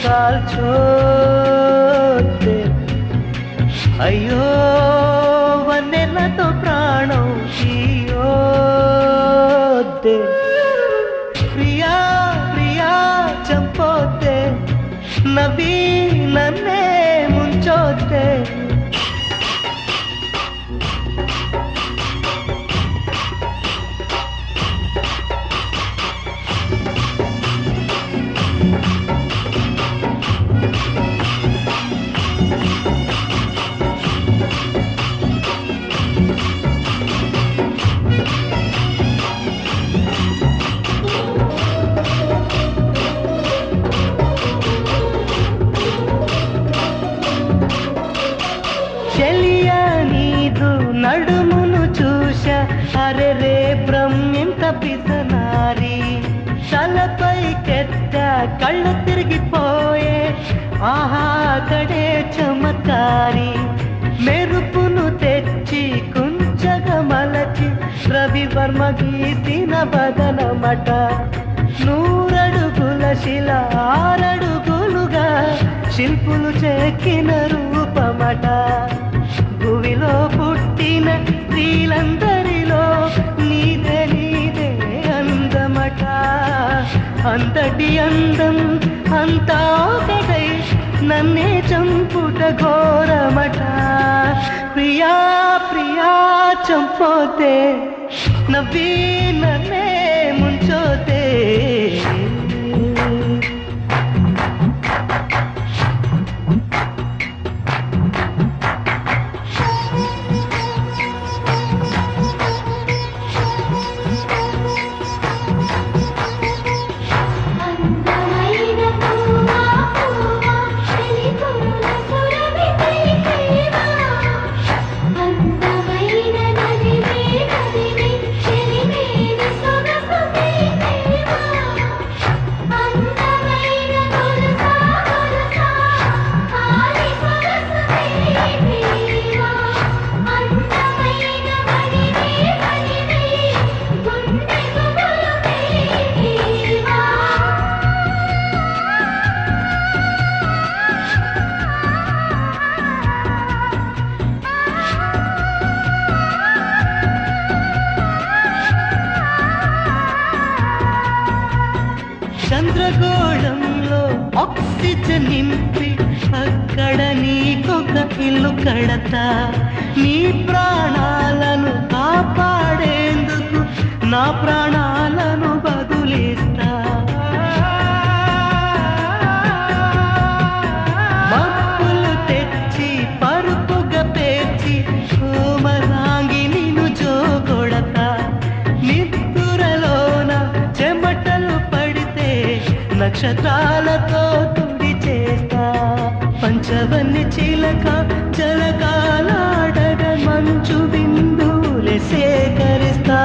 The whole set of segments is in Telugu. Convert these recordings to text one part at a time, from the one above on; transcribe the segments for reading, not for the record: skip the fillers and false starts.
కాల్చోతే అయ్యో వన్నెలతో ప్రాణం తీయోతే ప్రియా ప్రియా చంపోతే నవ్వి నన్నే ముంచోతే నడుమును చూశా అరే రే బ్రహ్మింత పిసనారి తలపై కెత్త కళ్ళు తిరిగిపోయే ఆహా కడే చమత్కారి మెరుపును తెచ్చి కుంచగా మలచి రవివర్మ గీసిన బదనమట నూరడుగుల శిల ఆరడుగులుగా శిల్పులు చెక్కిన రూపమట భూమిలో పుట్టిన స్త్రీలందరిలో నీదే నీదే అందమట అంతటి అందం అంతా ఒకటై నన్నే చంపుట ఘోరమట ప్రియా ప్రియా చంపోతే నవ్వి నన్నే ముంచోతే చంద్రగోళంలో ఆక్సిజన్ నింపి అక్కడ నీకొక ఇల్లు కడతా నీ ప్రాణాలను కాపాడేందుకు నా ప్రాణాలను బదులిస్తా మప్పులు తెచ్చి పరుపుగా పేర్చి కోమలాంగి నిన్ను జోగొడతా నిద్దురలోన చెమటలు నక్షత్రాలతో తుడి చేస్తా పంచవన్ని చిలక జలకాలాడగ మంచు బిందువులే సేకరిస్తా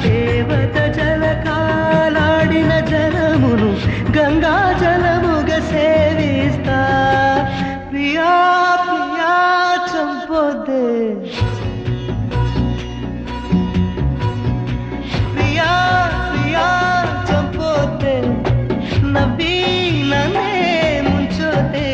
దేవత జలకాలాడిన జలమును గంగా జలముగా సేవిస్తా ప్రియా ప్రియా చంపోతే ప్రియా ప్రియా చంపోతే నవ్వి నన్నే ముంచోతే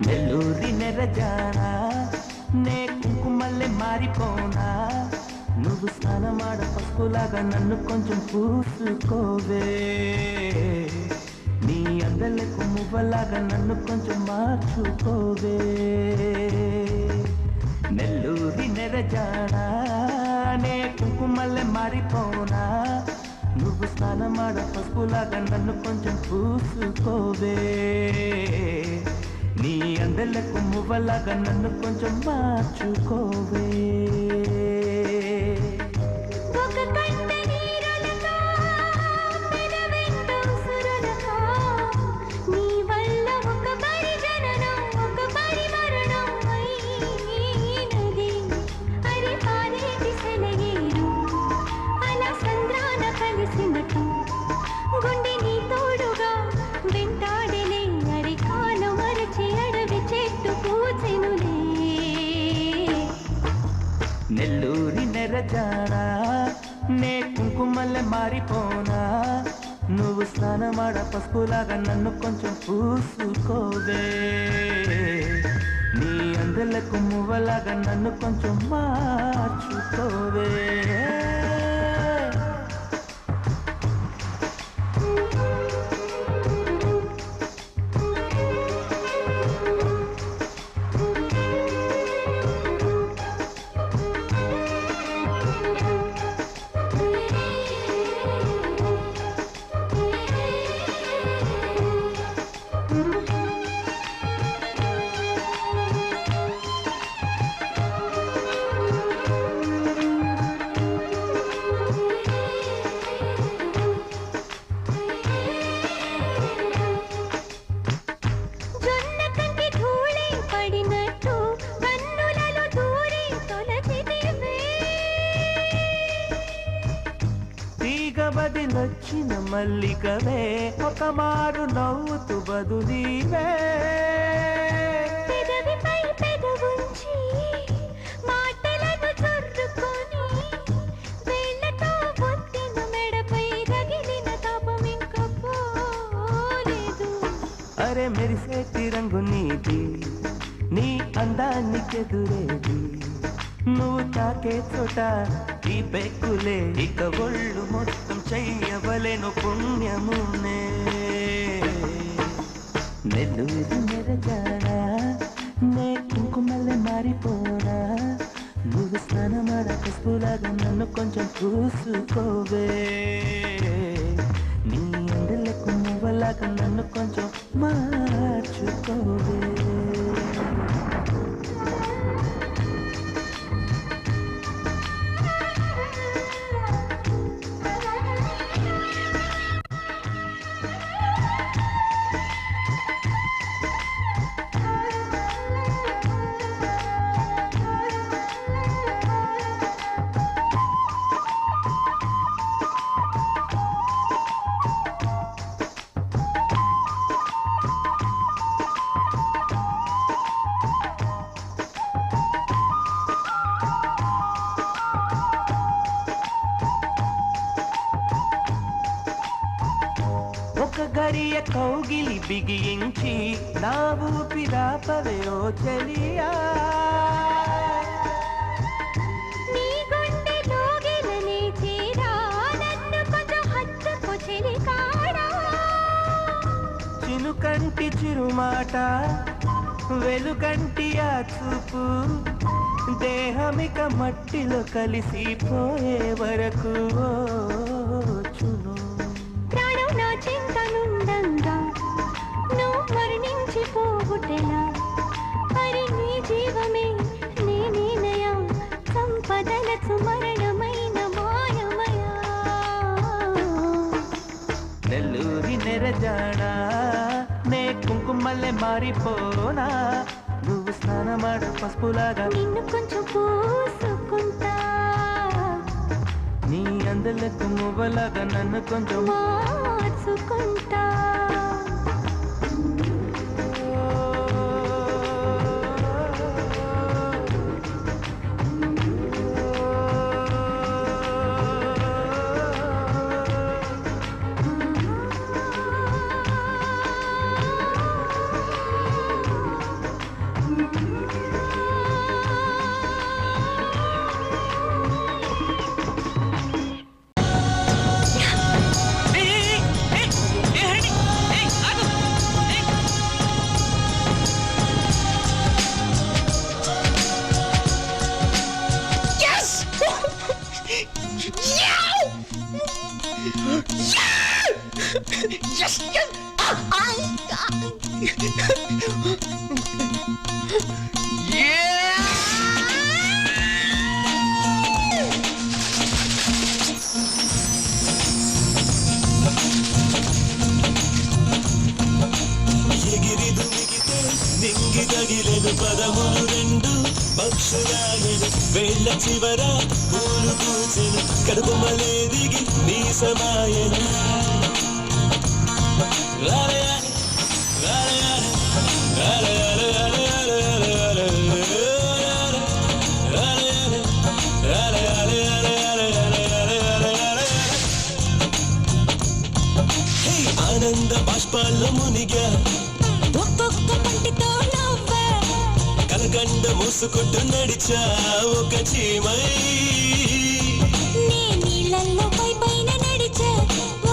నెల్లూరి నెరజానా నే కుంకుమల్లె మారిపోనా నువ్వు స్నానమాడ పసుపులాగా నన్ను కొంచెం పూసుకోవే నీ అందలకు మువ్వలాగా నన్ను కొంచెం మార్చుకోవే నెల్లూరి నెరజానా నే కుంకుమల్లె మారిపోనా నువ్వు స్నానమాడ పసుపులాగా నన్ను కొంచెం పూసుకోవే నీ అందలకు మువ్వలాగా నన్ను కొంచెం మార్చుకోవే నెల్లూరి నెరజానా నే కుంకుమల్లె మారిపోనా నువ్వు స్నానమాడ పసుపులాగా నన్ను కొంచెం పూసుకోవే నీ అందలకు మువ్వలాగా నన్ను కొంచెం మార్చుకోవే బదిలొచ్చిన మల్లికవే ఒక మారు నవ్వుతూ బదులీవే పెదవిపై పెదవుంచి మాటలను చొర్రుకొని వేళ్ళతో ఒత్తిన మెడపై రగిలిన తాపం ఇంక పోలేదు అరే మెరిసేటి రంగు నీది నీ అందానికెదురేది నువ్వు తాకే చోట ఈ పెక్కులే ఇక ఒళ్ళు మొత్తం చెయ్యవలెను పుణ్యమునే నెల్లూరు నెరజానా నే కుంకుమల్లె మారిపోనా నువ్వు స్నానమాడ పసుపులాగా నన్ను కొంచెం పూసుకోవే నీ అందలకు నువ్వలాగా నన్ను కొంచెం మార్చుకోవే ఒక గడియ కౌగిలి బిగించి నా ఊపిరాపవే ఓ చెలియా నీ గుండె లోగిలనే చేరా నన్ను కొంచెం హత్తుకో చెలికాడా చినుకంటి చిరుమాట వెలుకంటి ఆ చూపు దేహమిక మట్టిలో కలిసిపోయే వరకు చును ప్రాణం నా చింతనుండంగా నువ్వు మరణించిపోవుటెలా మరి నీ జీవమే నేనేనయా సంపదలకు మరణమైన మాయమయా నెల్లూరి నెరజానా నే కుంకుమల్లె మారిపోనా నువ్వు స్నానమాడ పసుపులాగా నిన్ను కొంచెం పూసుకుంటా నీ అందలకు మువ్వలాగా నన్ను కొంచెం మార్చుకుంటా ఎగిరి దుమిగితే నింగి తగిలెను పదములు రెండు పక్షులాయను వేళ్ళ చివర పూలు పూచెను కడుపు మలే దిగి నీ సమాయను ఆనంద బాష్పాల్లో మునిగా ఒక్కొక్క పంటితో నవ్వా కలగండ మూసుకుంటూ నడిచా ఒక చీమై నే నీళ్ళల్లో పైన నడిచా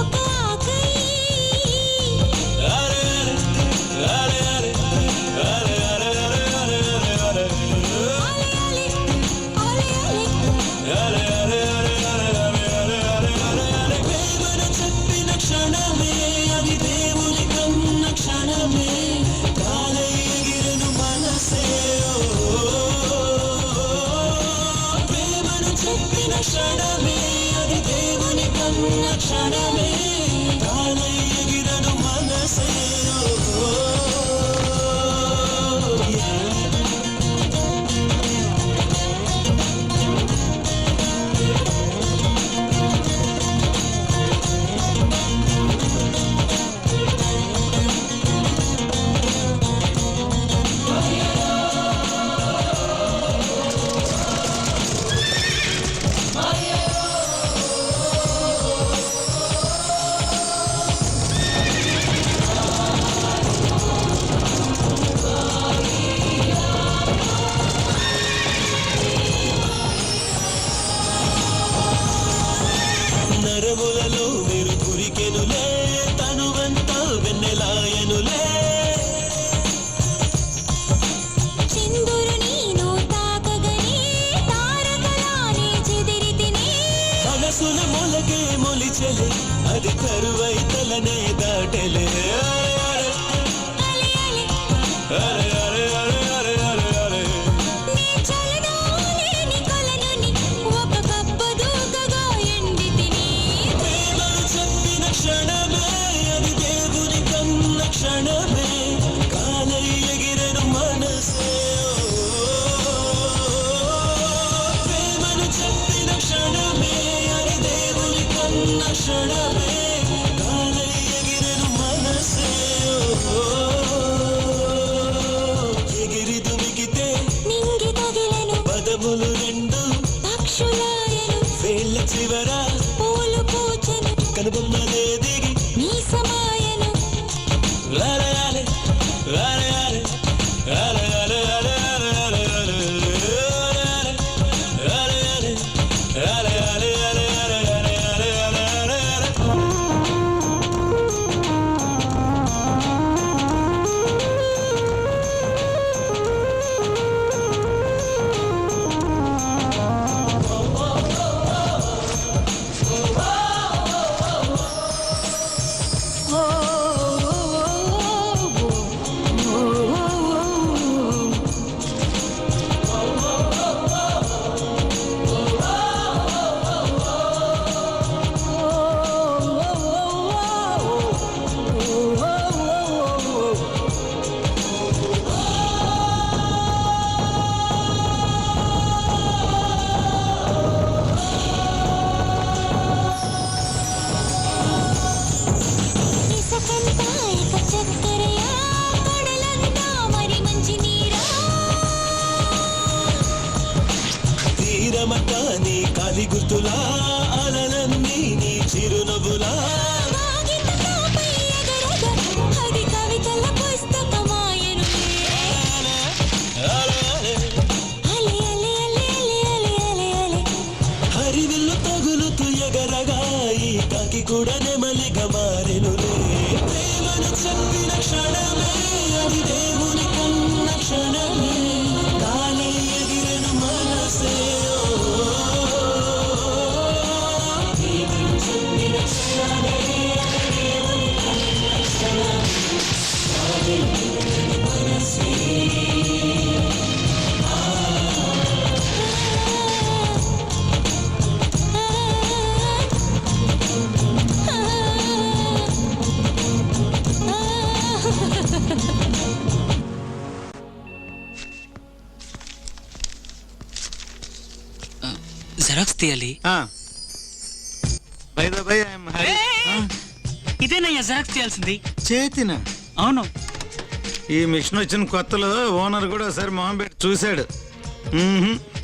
ఒక ఆకై ప్రేమను చెప్పిన క్షణమే అది దేవుని కన్న క్షణమే కాలై ఎగిరెను మనసే ప్రేమను చెప్పిన క్షణమే అది దేవుని కన్న క్షణమే కాలై ఎగిరెను మనసే నరములలో మీరు కురికెనులే తనువంతా వెన్నెలాయనులే చిందురు నీను తాకగనే తారకలానే చెదిరి తినే మనసుల మొలకే మొలిచెలే అది కరువై తలనే దాటెలే అలే అలే అరే అరే అరే అరే అరే అరే నీ చలనాలేని కలనని ఒక కప్ప దూకగా ఎండి తినే ప్రేమను చెప్పిన క్షణమే అది దేవుని కన్న క్షణమే కాలై ఎగిరెను మనసే ప్రేమను చెప్పిన క్షణమే అది దేవుని కన్న క్షణమే కాలై ఎగిరెను మనసే ఎగిరి దుమికితే నింగి తగిలెను పదములు రెండు పక్షులాయను వేళ్ళ చివర పూలు పూచెను కనుబొమ్మలే దిగి నీ సమాయను లాలే లాలే లాలే లాలే లాలే లాలే లాలే లాలే లాలే లాలే ఇసకంతా ఇక చక్కెరయా కడలంతా మరి మంచి నీరా తీరమట నీ కాలి గుర్తులా అలలన్నీ నీ చిరునవ్వులా కాగితముపై ఎగరగా అది కవితల పుస్తకమాయను లాలే అలే అలే అలే అలే అలే అలే అలే హరివిల్లు తగులుతూ ఎగరగా ఈ కాకి కూడా నెమలిగా మారెనులే ప్రేమను చెప్పిన క్షణమే అది దేవుని కన్న క్షణమే కాలై ఎగిరెను మనసే జెరాక్స్ తీయాలి. ఇదేనయ్యా జెరాక్స్ తీయాల్సింది. చేతిన? అవును. ఈ మిషన్ వచ్చిన కొత్తలో ఓనర్ కూడా ఒకసారి మొహం పెట్టి చూశాడు.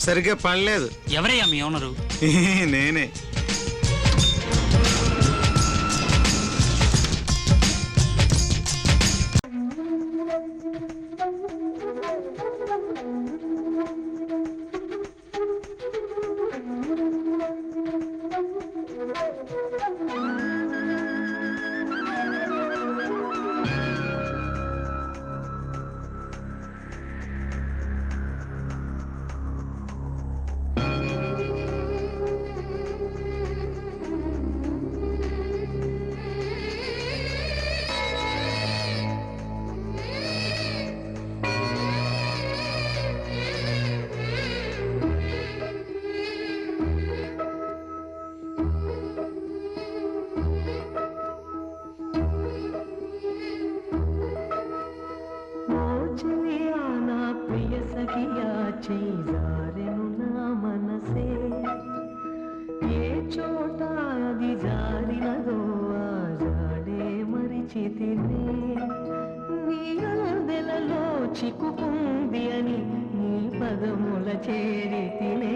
సరిగ్గా పడలేదు. ఎవరయ్యా మీ ఓనరు? నేనే. జారెను నా మనసే ఏ చోట అది జారినదో ఆ జాడే మరిచితినే నీ అలదెలలో చిక్కుకుంది అని నీ పదముల చేరితినే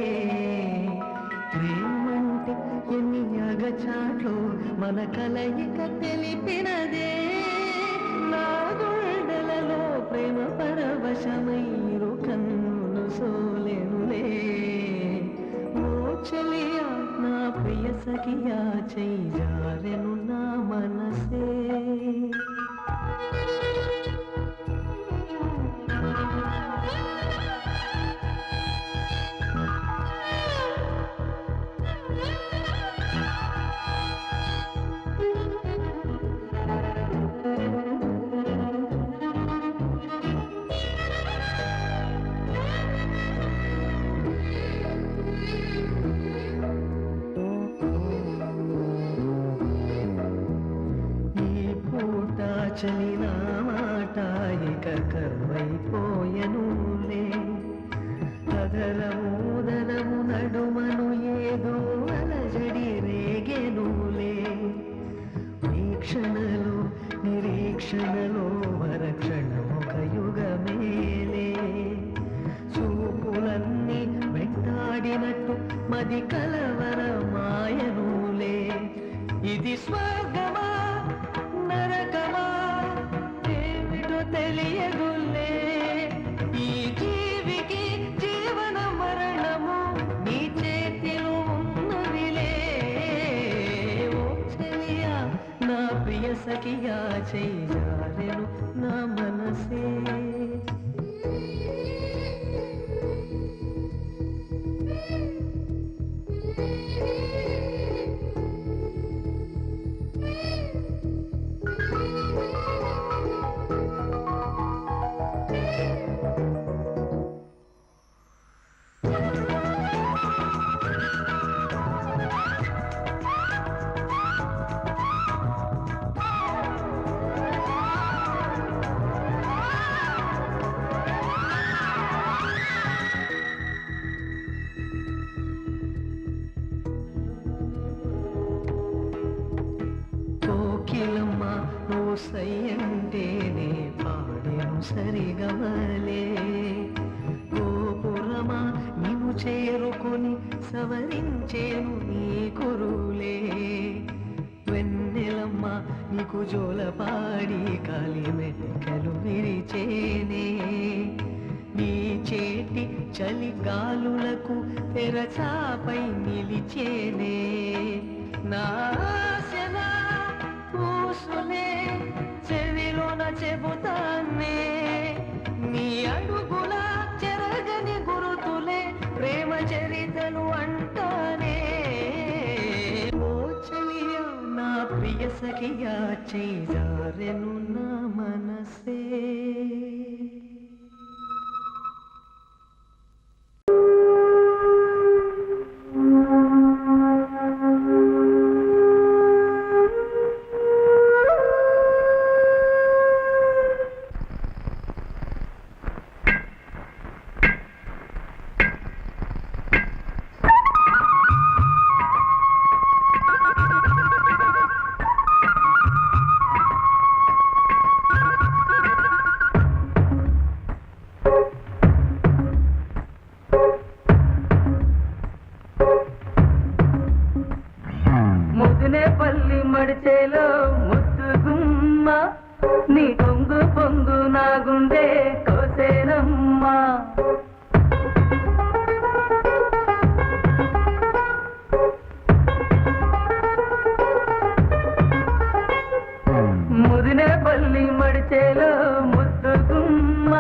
ప్రేమంటే ఎన్ని అగచాట్లు మన కలయిక తెలిపినదే నా గుండెలలో ప్రేమ పరవశమైరు కన్నులు సోలెనులే ఓ చెలియా నా ప్రియ సఖియా చెయ్యి జారెను నా మనసే చలిన మాట ఇక కర్మైపోయనులే అదరమూదరము నడుమను ఏదో అలజడి రేగెనులే వీక్షణలో నిరీక్షణలో వరక్షణమొక యుగమేలే చూపులన్నీ వెంటాడినట్టు మది కలవరమాయనులే ఇది స్వర్గమా నరకమా ఏమిటో తెలియదులే ఈ జీవికి జీవన మరణము నీ చేతిలో ఉన్నదిలే ఓ చెలియా నా ప్రియ సఖియా చెయ్యి జారెను నా మనసే సయ్యంటేనే పాడేను సరిగమలే గోపురమా నిన్ను చేరుకొని సవరించేను నీ కురులే వెన్నెలమ్మ నీకు జోలపాడి కాలి మెట్టెలు విరిచేనే నీ చేతి చలి గాలులకు తెరచాపై నిలిచేనే నా పూసులే చెవిలోన చెబుతానే నీ అడుగుల చెరగని గురుతులే ప్రేమ చరితలు అంటానే ఓ చెలియా నా ప్రియ సఖియా చేజారెను నా మనసే. ముదినేపల్లి మడిచేలో ముద్దుగుమ్మ నీ పొంగు పొంగు నా గుండె కోసేనమ్మా. ముదినేపల్లి మడిచేలో ముద్దుగుమ్మ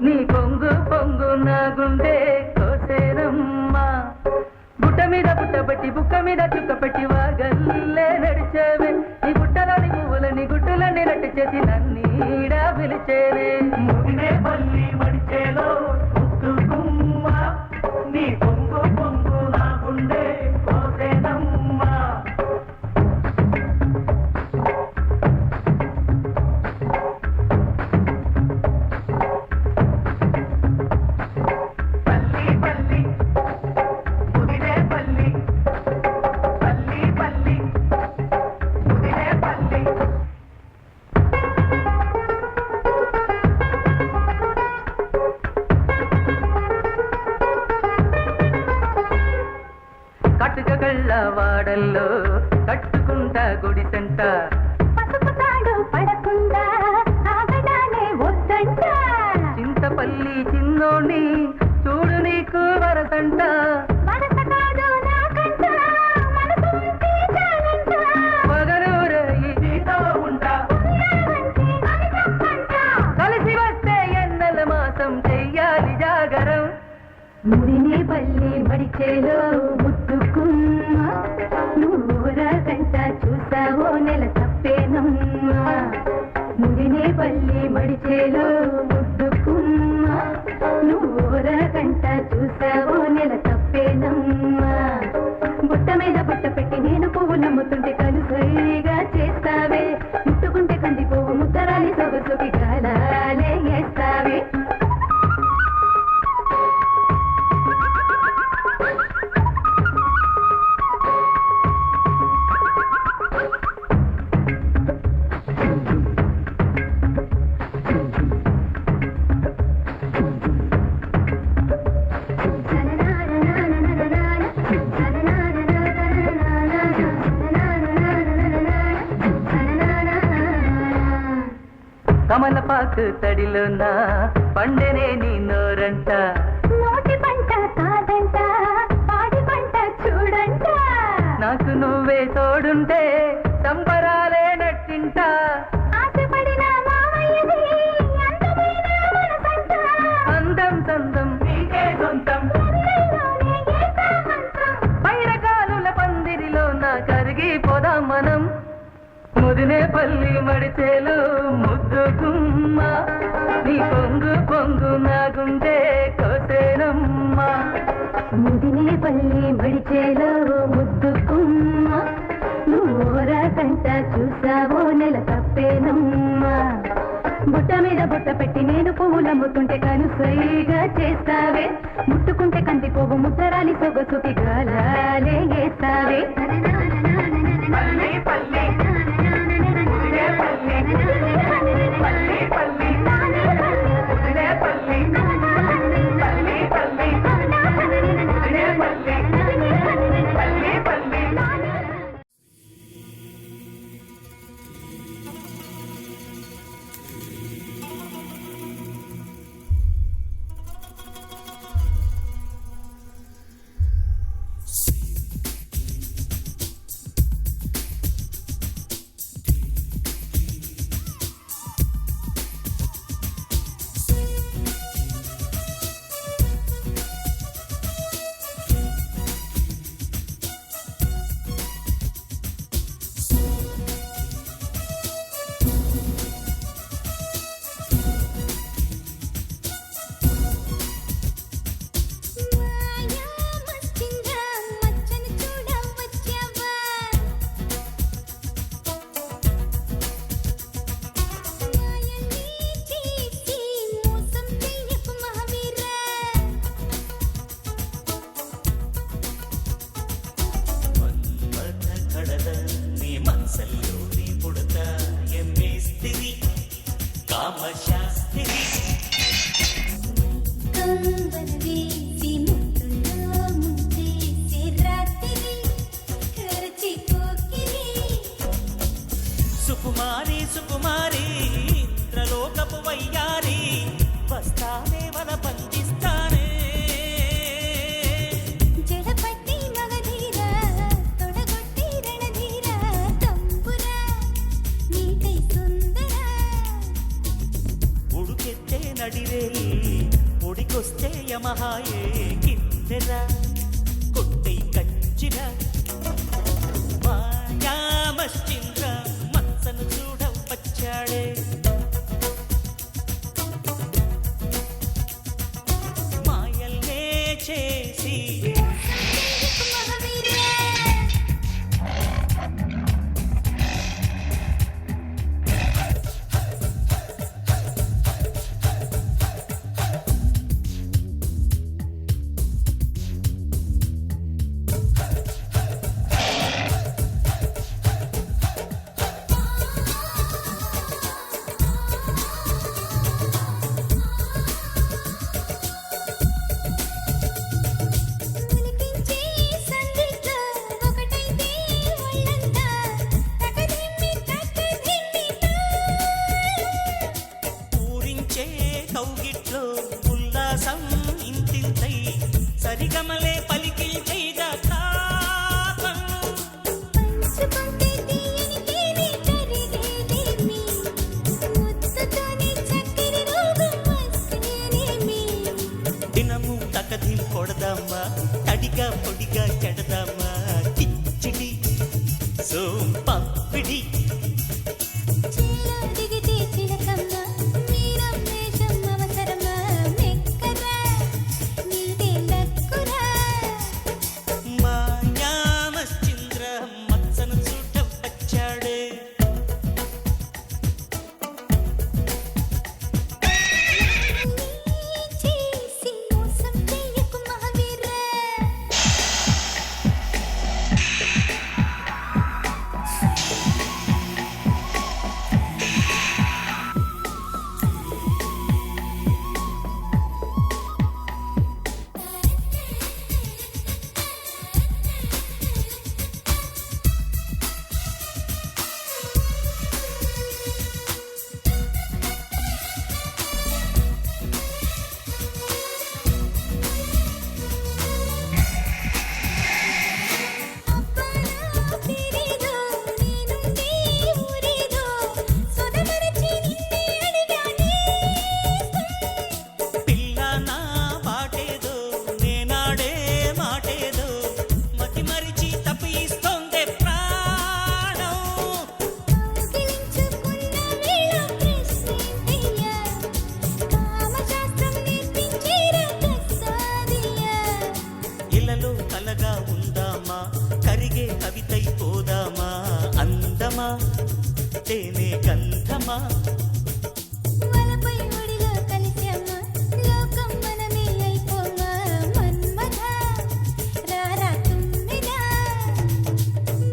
నీ పొంగు పొంగు నా గుండె కోసేనమ్మా. బుట్ట మీద పుట్టబట్టి బుక్క మీద చుక్కపెట్టి వాగల్లే నడిచేవే. నీ గుట్టలోని పువ్వులని గుట్టులని రట్టు చేసి నన్నీడా పిలిచేనే. ముదినేపల్లి మడిచేలో ముద్దుగుమ్మ నీ పొంగు పొంగు నా గుండె కోసేనమ్మా. కట్టుకగళ్ళ వాడల్లో కట్టుకుంటా గుడిసంట. పసుపుతాడు పడకుండా ఆగడానే వద్దంట. చింతపల్లి చిన్నోణ్ణి చూడు నీకు వరసంట. వరస కాదు నాకంట, మనసు ఉంటే చాలంట. పగలూరయి నీతో ఉంటా, ఉన్నావంటే అది తప్పంట. కలిసి వస్తే ఎన్నెల మాసం చెయ్యాలి జాగరం. ముదినేపల్లి మడిచేలో ముద్దుకుమ్మ నువ్వురకంట చూసావో నెల తప్పేనమ్మా. ముదినేపల్లి మడిచేలో ముద్దుకుమ్మ నువ్వురకంట చూసావో నెల తప్పేనమ్మా. బుట్ట మీద బుట్ట పెట్టి నేను పువ్వు నమ్ముతుంటే కలుసైగా చేస్తావే. ముట్టుకుంటే కందిపోవు ముద్దరాలి సొగసుకి కాలాలే వేస్తావే. కమలపాకు తడిలోన పండెనే నీ నోరంట. నోటి పంట కాదంట, పాడి పంట చూడంట. నాకు నువ్వే తోడుంటే సంబరాలే నట్టింట. ఆశపడిన మావయ్యది అందమైన మనసంట. అందం సందం నీకే సొంతం, పల్లెల్లోనే ఏకాంతం. పైరకాలుల పందిరిలో నా కరిగిపోదాం మనం. ముదినేపల్లి మడిచేలు ముద్దుగుమ్మ నీ పొంగు పొంగు నా గుండె కోసేనమ్మా. ముదినేపల్లి మడిచేలో ముద్దుకుమ్మ నువ్వురకంట చూసావో నెల తప్పేనమ్మా. బుట్ట మీద బుట్ట పెట్టి నేను పువ్వులమ్ముతుంటే కనుసైగా చేస్తావే. ముట్టుకుంటే కందిపోవు ముద్దరాలి సొగసుకి గాలాలే వేస్తావే. కంబరవేసి ముద్దులో ముందేసే రాత్రి కరచి పోకిరి సుకుమారి సుకుమారి ఇంద్రలోకపు వయ్యారి వస్తానే వల పంచిస్తానే జడపట్టి మగధీర తొడగొట్టి రణధీర తంబుర నీకై సుందర ఉడుకెత్తే నడిరే ఒడికొస్తే యమహాయే కిందెర కొట్టై కంచిన మాయామశ్చింద్ర మత్సను చూడ వచ్చాడే మాయల్నే చేసి మహావీర మునిపించే సందిట్లో ఒకటైతే ఒళ్ళంతా తకదిమ్మి తకదిమ్మితో పూరించే కౌగిట్లో ఉల్లాసం ఇంతింతై సరిగమలే పలికిల్చైగా తాపం పంచుకుంటే తీయని తేనె కరిగేదేమి ముద్దుతోనే చక్కెర రోగం వస్తేనేమి దినము తకదిం కొడదామా తడిగా పొడిగా చెడదామా కిచ్చిడి సోం పంపిడి చేలో దిగితే చిలకమ్మ మీరం వేషం అవసరమా మెక్కరా నీదే లక్కురా మాయామశ్చింద్ర మత్సను చూట వచ్చాడే చేసి మోసం చెయ్యకు మహావీర అబ్బనా పేరేదో నేనుండే ఊరేదో సొదమరచి నిన్నే అడిగానే పిల్ల నా పాటేదో నేనాడే మాటేదో మతి మరిచి తప్పిస్తోందే ప్రాణం కౌగిలించుకున్న వేళ ప్రశ్నేంటయ్యా కామశాస్త్రం నేర్పించేరా కసాదియా ఇలలో కలగా ఉందామా కరిగే కవితైపోదామా అందమా తేనె గంధమా వలపై ఒడిలో కలిశామా లోకం మనమే అయిపోమా మన్మథ రారా తుమ్మెదా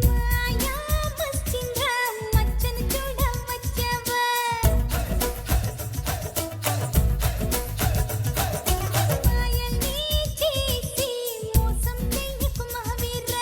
మాయా మశ్చింద్ర మచ్చను చూడ వచ్చావా మాయల్ని చేసి మోసం చెయ్యకు మహావీర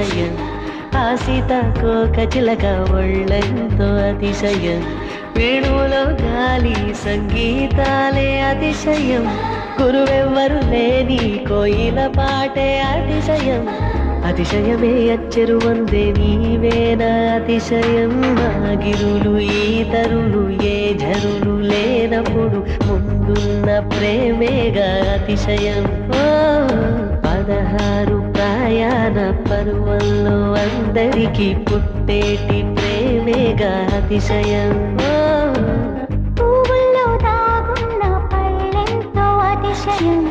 అతిశయం ఆ సీతాకోక చిలక ఒళ్ళెంతో అతిశయం వేణువులో గాలి సంగీతాలే అతిశయం గురువెవ్వరు లేని కోయిల పాటే అతిశయం అతిశయమే అచ్చెరు వందే నీవేనా అతిశయం గిరులు ఈతరులు ఏ జరులు లేనప్పుడు ముందున్న ప్రేమేగా అతిశయం 16 ప్రయాణ పర్వంలో అందరికీ పుట్టేటి ప్రేమేగా అతిశయం పువ్వుల్లో దాగున్న పళ్ళెంతో అతిశయం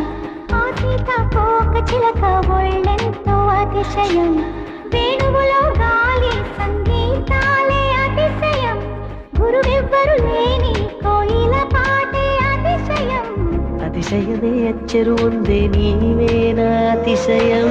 ఆ సీతాకోక చిలక ఒళ్ళెంతో అతిశయం వేణువులో గాలి సంగీతాలే అతిశయం గురువెవ్వరు లేని కోయిల పాటే అతిశయం అతిశయమే అచ్చెరు ఉందే నీవేనా అతిశయం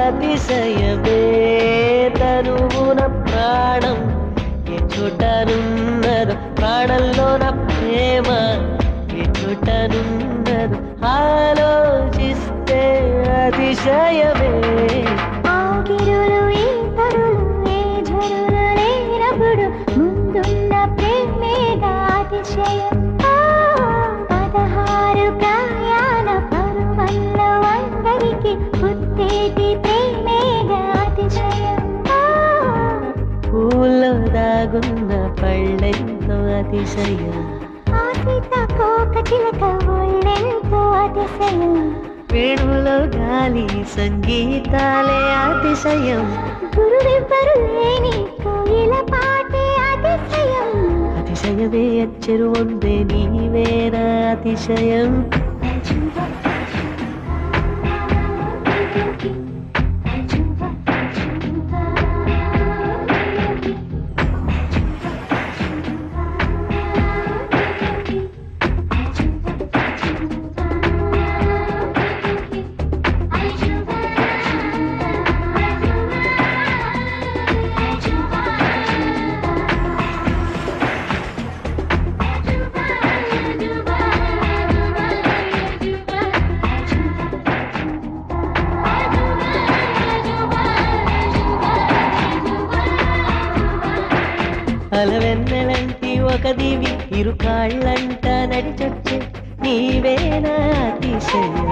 అతిశయమే తనువున ప్రాణం ఏ చోటనున్నదో ప్రాణంలోన ప్రేమ ఏ చోటనున్నదో ఆలోచిస్తే అతిశయమే ఆగిరులు ఈతరులు ఏ జరులు లేనప్పుడు ముందున్న ప్రేమేగా అతిశయం 16 ప్రయాణ పర్వంలో అందరికీ పుట్టేటి ప్రేమేగా అతిశయం పూల్లో దాగున్న పళ్ళెంతో అతిశయం ఆ సీతాకోక చిలక ఒళ్ళెంతో అతిశయం వేణువులో గాలి సంగీతాలే అతిశయం గురువెవ్వరు లేని కోయిల పాటే అతిశయం అతిశయమే అచ్చెరు వందే నీవేనా అతిశయం అలవెన్నెలంటి ఒక దివి ఇరు కాళ్ళంట నడిచొచ్చే నీవేనా అతిశయం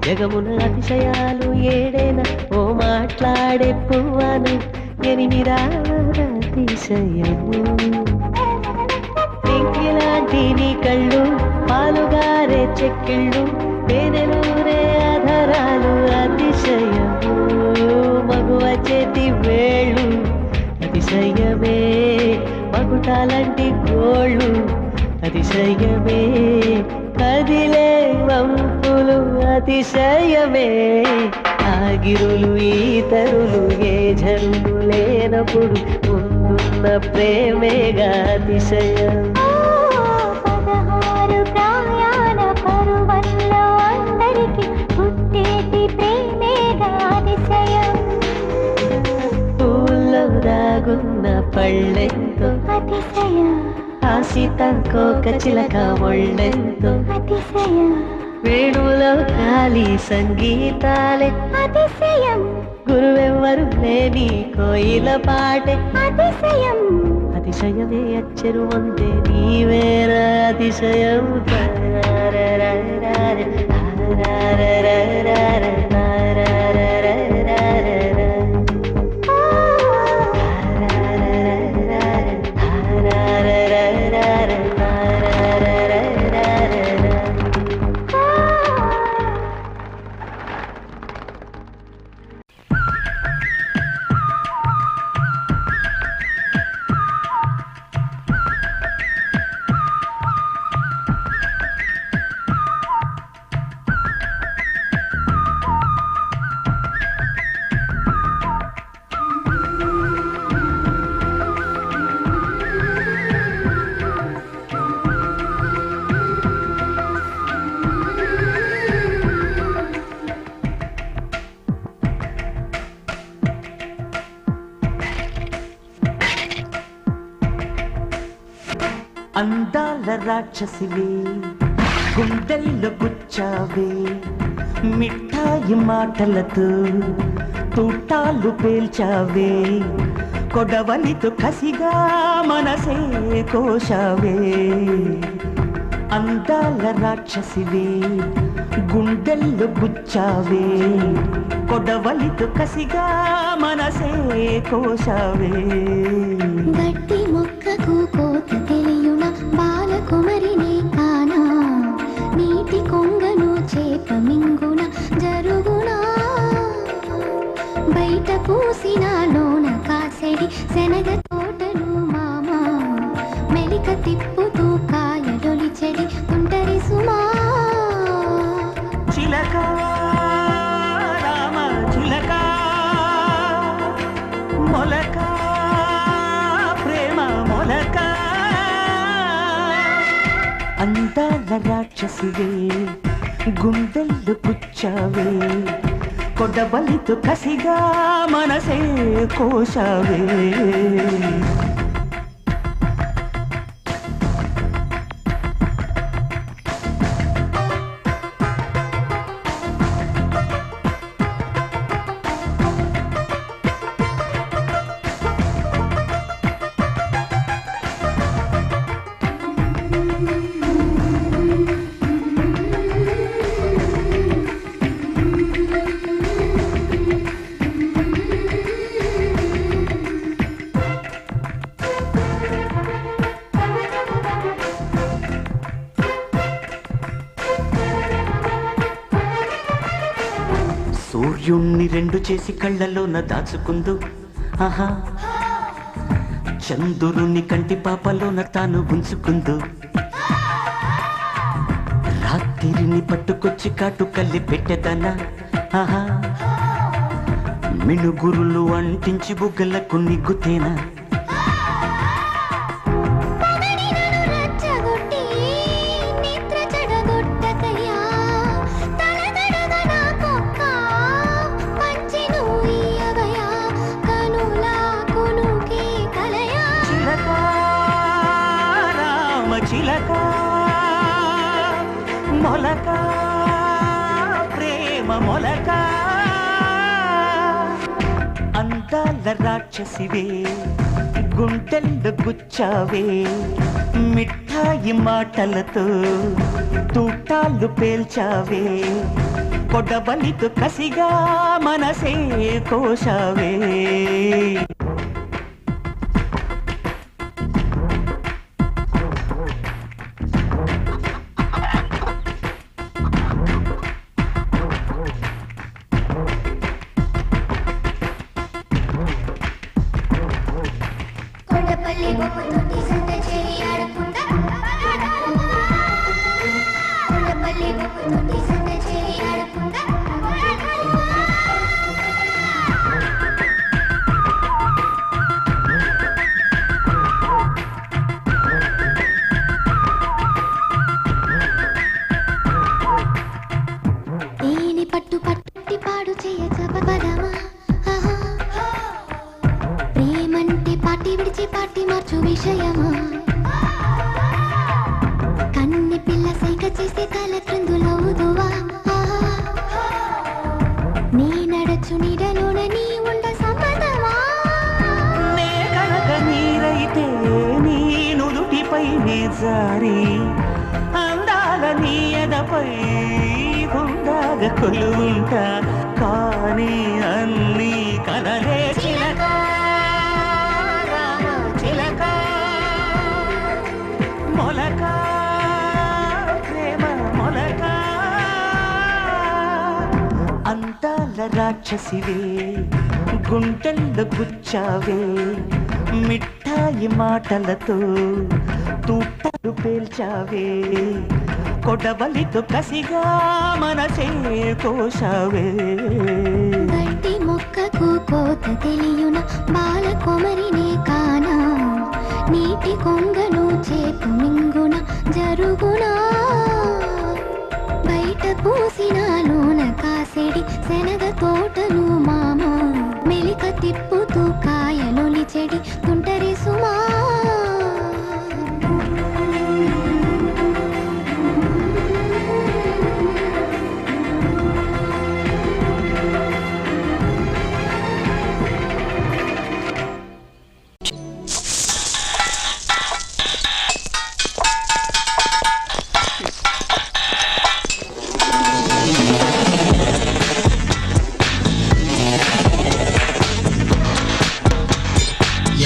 జగమున అతిశయాలు ఏడేనా ఓ మాట్లాడే పువ్వాను 8 అతిశయము ఇంకిలాంటి నీ కళ్ళు పాలుగారే చెక్కిళ్ళు తేనెలూరే ఆధారాలు అతిశయము మగువ చేతి వేళ్ళు అతిశయమే మగుటాలంటి గోళ్ళు అతిశయమే కదిలే వంపులు అతిశయమే ఆగిరులు ఈతరులు ఏ జరులు లేనప్పుడు ముందున్న ప్రేమేగా అతిశయం 16 ప్రయాణ పర్వంలో అందరికీ పుట్టేటి ప్రేమేగా అతిశయం పూల్లో దాగున్న పళ్ళెంతో అతిశయం ఆ సీతాకోక చిలక ఒళ్ళెంతో అతిశయం వేణువులో గాలి సంగీతాలే అతిశయం గురువెవ్వరు లేని కోయిల పాటే అతిశయం అతిశయమే అచ్చరు వందే నీవేర అతిశయం అందాల రాక్షసివే గుండెల్లో గుచ్చావే మిఠాయి మాటలతో తూటాలు పేల్చావే కొడవలితో కసిగా మనసే కోశావే అందాల రాక్షసివే గుండెల్లో గుచ్చావే కొడవలితో కసిగా మనసే కోశావే గట్టి మొక్కకు కోత తెలియున బాలకుమరినే కానా నీటి కొంగను చేప మింగున జరుగునా బయట పూసిన లోన కాసెడి శనగ తోటలు మామా మెలిక తిప్పుతూ కాయడొలి చెడి తుంటరి సుమా చిలక రామ చిలక మొలక ప్రేమ మొలక అందాల రాక్షసివే గుండెల్లో పుచ్చావే కొడవలితో కసిగా మనసే కోశావే సూర్యుణ్ణి రెండు చేసి కళ్ళలోన దాచుకుందు ఆహా చంద్రుని కంటి పాపలోన తాను ఉంచుకుందు రాత్రిని పట్టుకొచ్చి కాటు కల్లి పెట్టెదనా ఆహా మినుగురులు అంటించి బుగ్గలకు నిగ్గుతేనా చిలక మొలక ప్రేమ మొలక అందాల రాక్షసివే గుండెల్లో గుచ్చావే మిఠాయి మాటలతో తూటాలు పేల్చావే కొడవలితో కసిగా మనసే కోశావే ప్రేమంటే పాటి విడిచి పాటి మార్చు విషయమా పైనే జారి అందాల నీ ఎదపై హుందాగ కొలువుంటా కానీ అన్నీ కలలే చిలక రామ చిలక మొలక ప్రేమ మొలక అందాల రాక్షసివే గుంటెల్లో గుచ్చావే మిఠాయి మాటలతో తూటాలు పేల్చావే కొడవలితో కసిగా మనసే కోశావే గడ్డి మొక్కకు కోత తెలియున బాల కొమరినే కానా నీటి కొంగను చేపు మింగున జరుగునా బయట పూసిన లోన కాసిడి శనగ తోటలు మామ మెలిక తిప్పుతూ కాయలొలి చెడి తుంటరి సుమా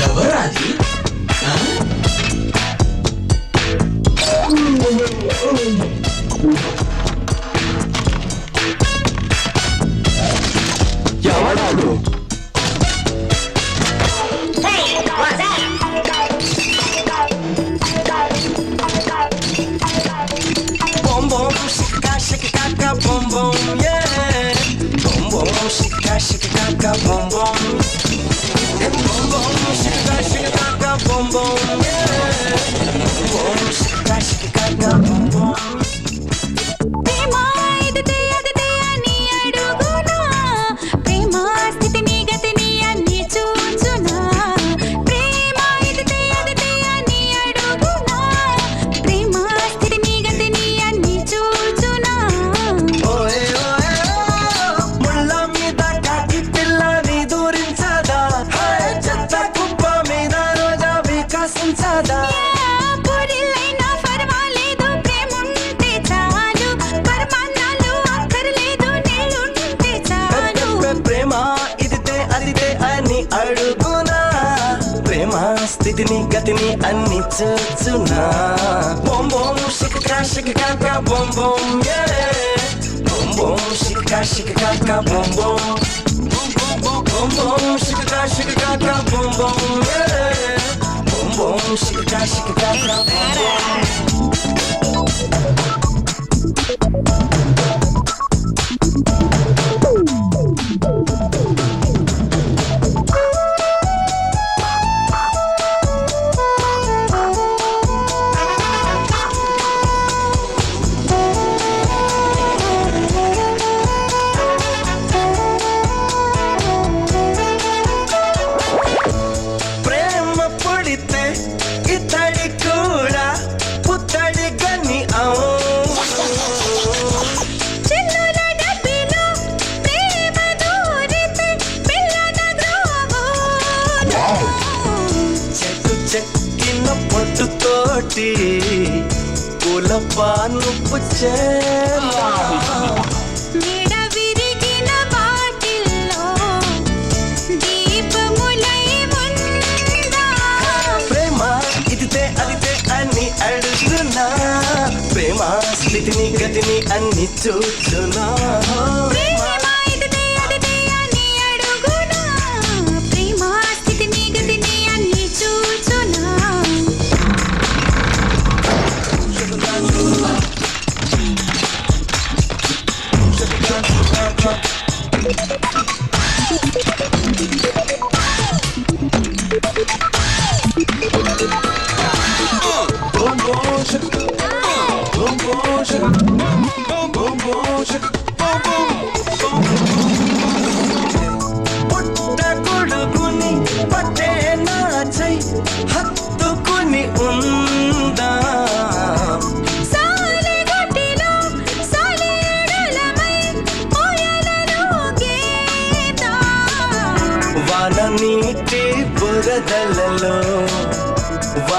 ఎవరాది ఎవరాడు Boom boom shika kaka boom boom yeah. Boom boom shika kaka boom boom. Boom boom shika kaka boom boom yeah. Boom shika kaka boom boom. ప్రేమ ఇదితే అదితే అని అడుగునా ప్రేమ స్థితిని గతిని అన్ని చూచునా ప్రేమ ఇదితే అదితే అని అడుగునా ప్రేమ స్థితిని గతిని అన్ని చూచునా ఓయే ఓయే ముళ్ళ మీద కాకి పిల్లని దూరించదా హాయ్ చెత్త కుప్ప మీద రోజా వికసించదా పొడిలైనా పర్వాలేదు ప్రేముంటే చాలు పరమాన్నాలు అక్కర్లేదు నేనుంటే చాలు ప్రేమ ఇదితే అదితే అని అడుగునా ప్రేమ స్థితిని గతిని అన్ని చూచునా బొమ్ బొమ్ షిక బొమ్ బొమ్ బొమ్ బొమ్ షిక బొమ్ బొమ్ బొమ్ బొమ్ షిక బొమ్ బొమ్ బొమ్ బొమ్ షిక బొమ్ బొమ్ ప్రేమ పుడితే ఇతడి కూడా పుత్తడి గని చిన్నుల డబ్బిలో ప్రేమ దూరితే పిల్లన ద్రోవోనా చెట్టు చెక్కిన పొట్టుతోటి పూల పానుపు మేడ విరిగిన వాటిల్లో దీపములై ఉందా ప్రేమ ఇదితే అదితే అని అడుగుతున్నా ప్రేమ స్థితిని గతిని అన్ని చూచునా ప్రేమ ఇదితే అదితే అని అడుగునా ప్రేమ స్థితిని గతిని అన్ని చూచునా పుట్ట కొడుకుని పట్టే నాచై హత్తుకుని ఉందా సాలెగొట్టిలో సాలెడలమై ఓయలలో గీత వాన నీటి బురదలలో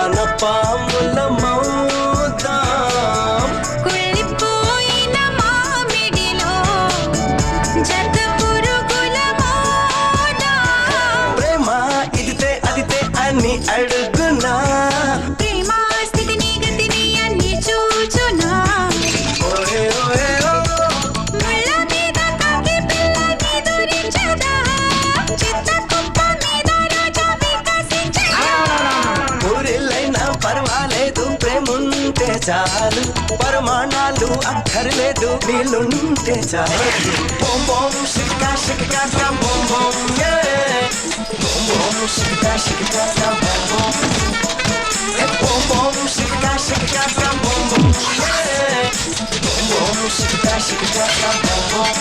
వాన పాముల మౌదాం కుళ్ళిపోయిన మామిడిలో జత పురుగుల మోడ ప్రేమ ఇదితే అదితే అని అడుగునా ప్రేమ స్థితిని గతిని అన్ని చూచునా ఓహే ఓహే ఓ ముళ్ళ మీద కాకి పిల్ల నిదురించదా చిత్త కుప్ప మీద రాజా వికసించదా ఊరిల్లైనా పర్వాలేదు ప్రేముంటే చాలు పరమాణాలు అక్కర్లేదు నీళ్ళుంటే చాలు బొం బొం షికా షికా బొం బొం బొం బొం షికా షికా బొం బొం బొం బొం షికా షికా బొం బొం బొం బొం షికా షికా బొం బొం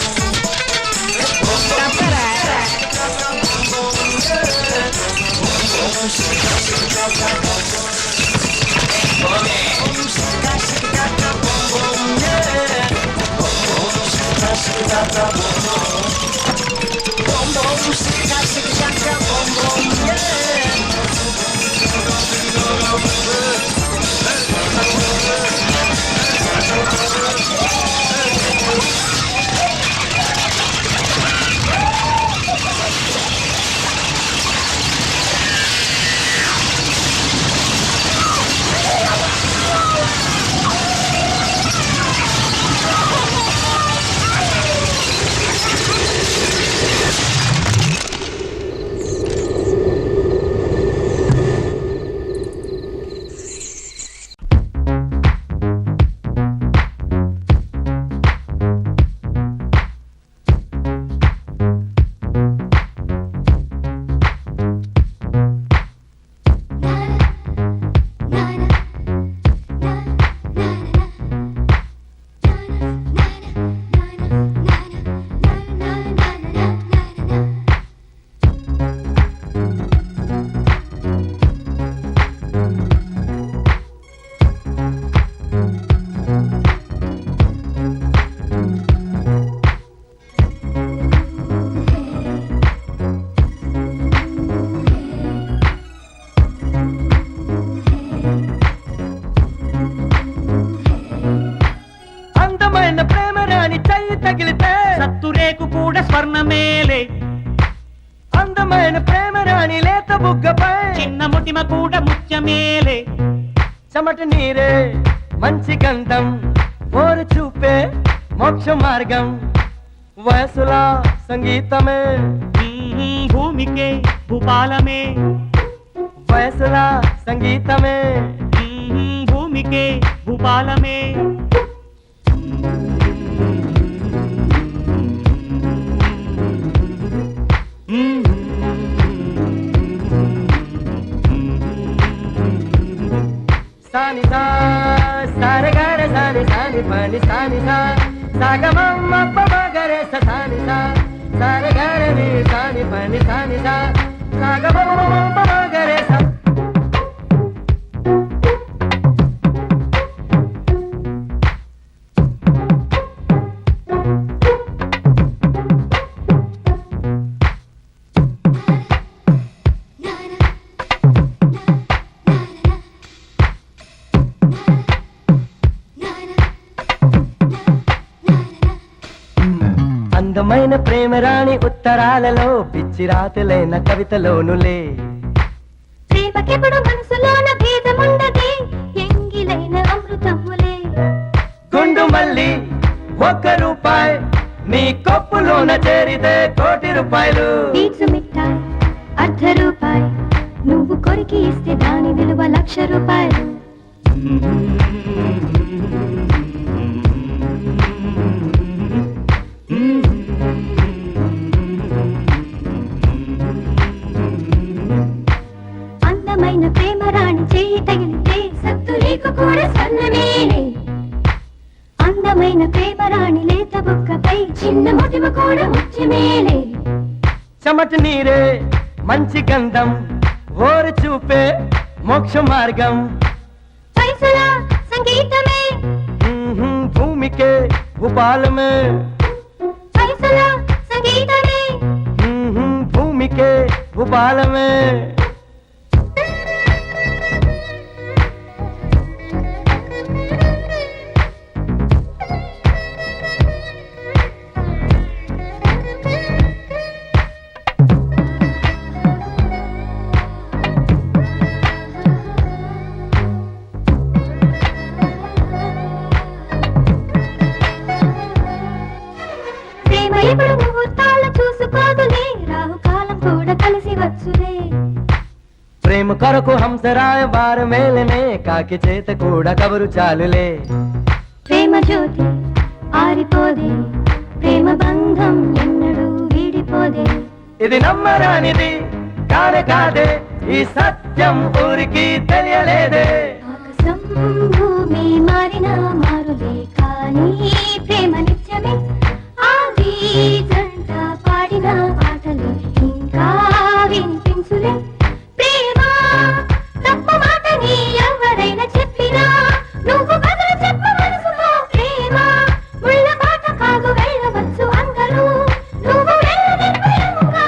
అందమైన ప్రేమ రాణి చెయ్యి తగిలితే సత్తురేకు కూడా స్వర్ణమేలే అందమైన ప్రేమ రాణి లేత బుగ్గపై చిన్న ముటిమ కూడా ముత్యమేలే చెమట నీరే మంచి గంధం ఓరు చూపే మోక్ష మార్గం వయసులా సంగీతమే భూమికే భూపాలమే వయసులా సంగీతమే భూమికే భూపాలమే సాని సా సారగార సాని సాని పని సాని సా సాగమమ్మ పమగరే సాని సా సారగార ని సాని పని సాని సా సాగమమ్మ పమగరే సా అందమైన ప్రేమ రాణి ఉత్తరాలలో పిచ్చి రాతలైన కవితలోనులే ప్రేమకెప్పుడు మనసులోన భేదముండదే ఎంగిలైన అమృతములే గుండు మల్లి 1 రూపాయి నీ కొప్పులోన చేరితే 1 కోటి రూపాయలు పీచు మిఠాయి అర్ధ రూపాయి నువ్వు కొరికి ఇస్తే దాని విలువ 1,00,000 రూపాయలు అందమైన ప్రేమ రాణి చేయి తగిలితే సత్తురేకు కూడా స్వర్ణమేలే అందమైన ప్రేమ రాణి లేత బుక్కపై చిన్న ముటిమ కూడా ముత్యమేలే చెమట నీరే మంచి గంధం ఓరు చూపే మోక్ష మార్గం పైసల సంగీతమే భూమికే భూపాలమే పైసల సంగీతమే భూమికే భూపాలమే తెలుసులే. ప్రేమ కొరకు హంసరాయ వారు మేలనే కాకి చేత కూడా కబురు చాలులే. ప్రేమ జ్యోతి ఆరిపోదే, ప్రేమ బంధం ఎన్నడూ వీడిపోదే. ఇది నమ్మరానిది కానే కాదే, ఈ సత్యం ఊరికి తెలియలేదే. ఆకాశం భూమి మారినా మారులే, కానీ ప్రేమ నిత్యమే. ఆది జంట పాడిన పాటలే ఇంకా వినిపించులే. ప్రేమ తప్ప మాటని ఎవరైనా చెప్పినా నువ్వు బదులు చెప్ప మనసుతో. ప్రేమ ముళ్ళ బాట కాదు, వెళ్ళవచ్చు అందరూ, నువ్వు వెళ్ళ నిర్భయముగా.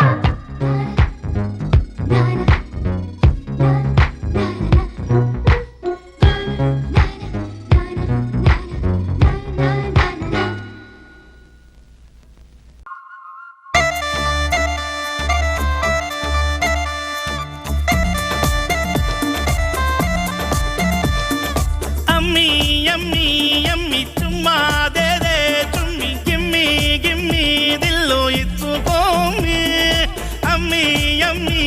అమ్మీ అమ్మీ అమ్మీ చుమ్మా దే దే చుమ్మీ గిమ్మి గిమ్మి దిల్లో ఇచ్చుకోమ్మి. అమ్మీ అమ్మీ